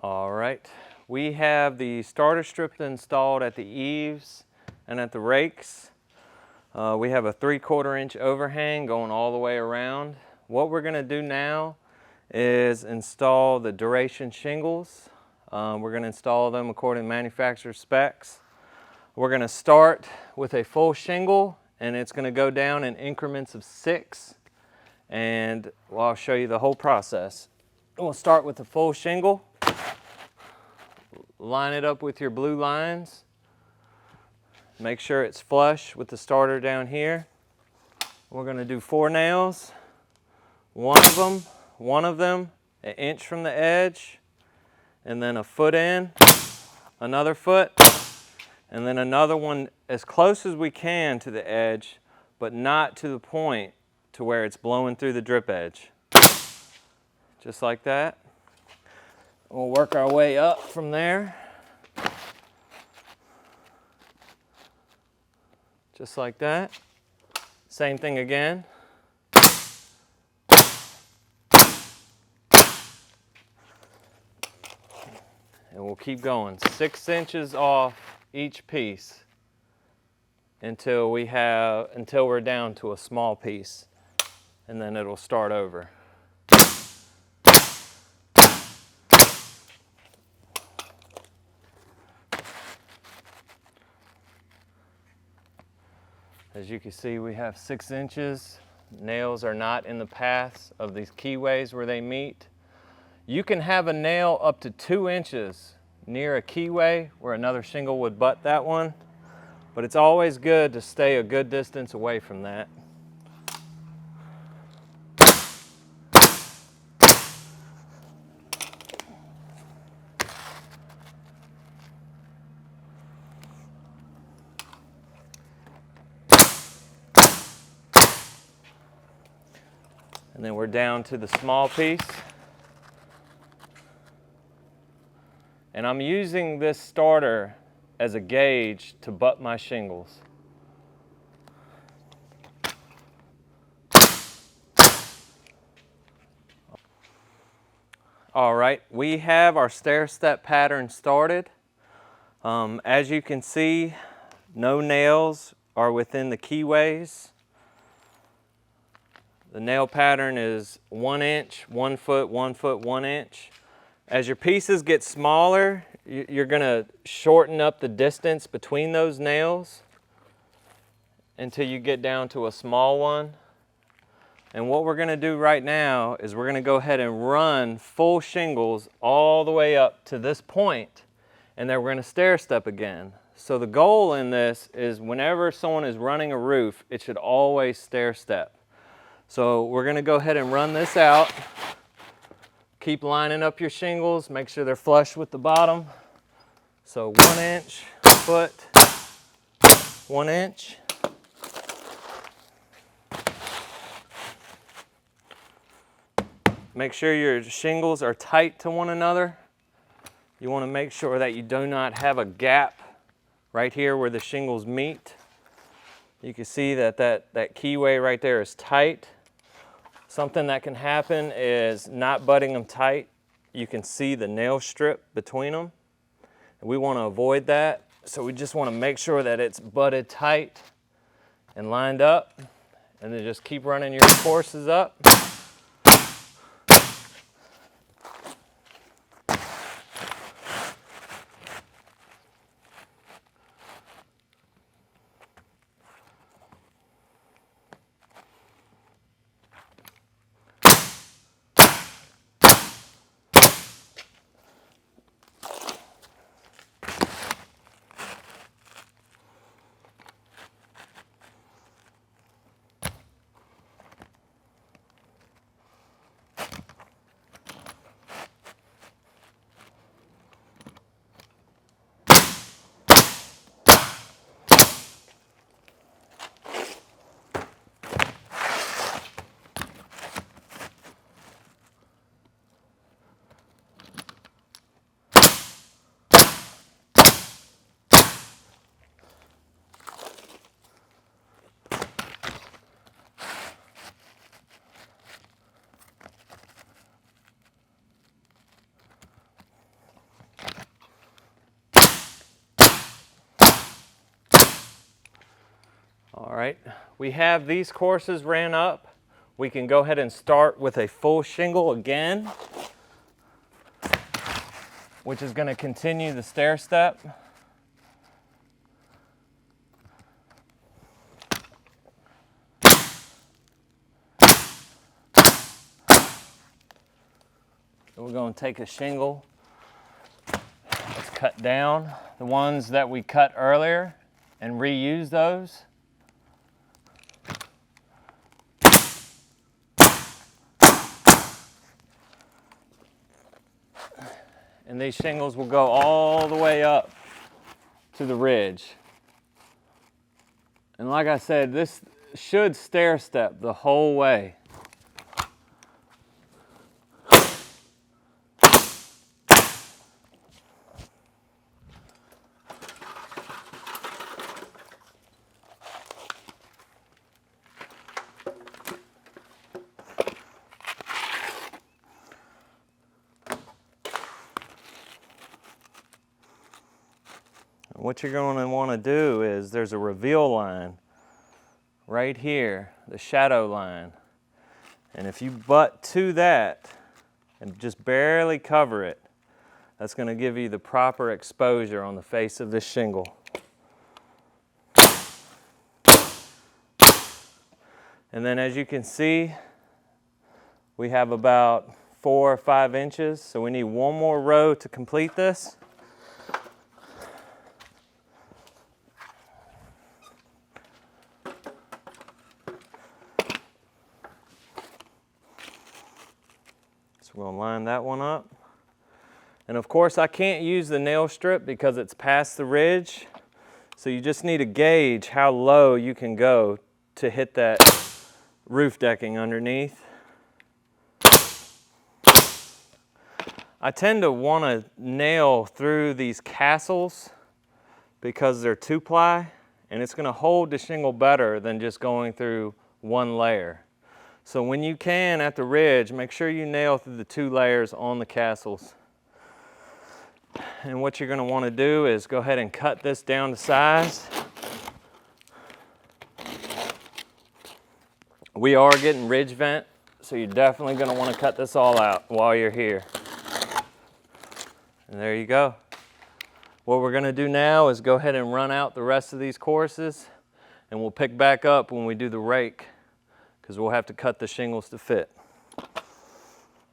All right, we have the starter strip installed at the eaves and at the rakes. We have a 3/4 inch overhang going all the way around. What we're going to do now is install the duration shingles. We're going to install them according to manufacturer specs. We're going to start with a full shingle, and it's going to go down in increments of 6. And well, I'll show you the whole process. We'll start with the full shingle. Line it up with your blue lines. Make sure it's flush with the starter down here. We're going to do 4 nails. One of them 1 inch from the edge, and then a foot in, another foot, and then another one as close as we can to the edge, but not to the point to where it's blowing through the drip edge. Just like that. We'll work our way up from there. Just like that. Same thing again. And we'll keep going. 6 inches off each piece until we're down to a small piece, and then it'll start over. As you can see, we have 6 inches. Nails are not in the paths of these keyways where they meet. You can have a nail up to 2 inches near a keyway where another shingle would butt that one, but it's always good to stay a good distance away from that. And then we're down to the small piece. And I'm using this starter as a gauge to butt my shingles. All right, we have our stair-step pattern started. As you can see, no nails are within the keyways. The nail pattern is 1 inch, 1 foot, 1 foot, 1 inch. As your pieces get smaller, you're going to shorten up the distance between those nails until you get down to a small one. And what we're going to do right now is we're going to go ahead and run full shingles all the way up to this point, and then we're going to stair step again. So the goal in this is whenever someone is running a roof, it should always stair step. So we're going to go ahead and run this out. Keep lining up your shingles, make sure they're flush with the bottom. So 1 inch, foot, 1 inch. Make sure your shingles are tight to one another. You want to make sure that you do not have a gap right here where the shingles meet. You can see that keyway right there is tight. Something that can happen is not butting them tight. You can see the nail strip between them. And we want to avoid that. So we just want to make sure that it's butted tight and lined up. And then just keep running your courses up. All right, we have these courses ran up. We can go ahead and start with a full shingle again, which is going to continue the stair step. We're going to take a shingle. Let's cut down the ones that we cut earlier and reuse those. And these shingles will go all the way up to the ridge. And like I said, this should stair step the whole way. What you're going to want to do is there's a reveal line right here, the shadow line. And if you butt to that and just barely cover it, that's going to give you the proper exposure on the face of this shingle. And then as you can see, we have about 4 or 5 inches, so we need one more row to complete this. We're going to line that one up. And of course I can't use the nail strip because it's past the ridge. So you just need to gauge how low you can go to hit that roof decking underneath. I tend to want to nail through these castles because they're 2-ply and it's going to hold the shingle better than just going through one layer. So when you can at the ridge, make sure you nail through the 2 layers on the castles. And what you're going to want to do is go ahead and cut this down to size. We are getting ridge vent, so you're definitely going to want to cut this all out while you're here. And there you go. What we're going to do now is go ahead and run out the rest of these courses, and we'll pick back up when we do the rake, because we'll have to cut the shingles to fit.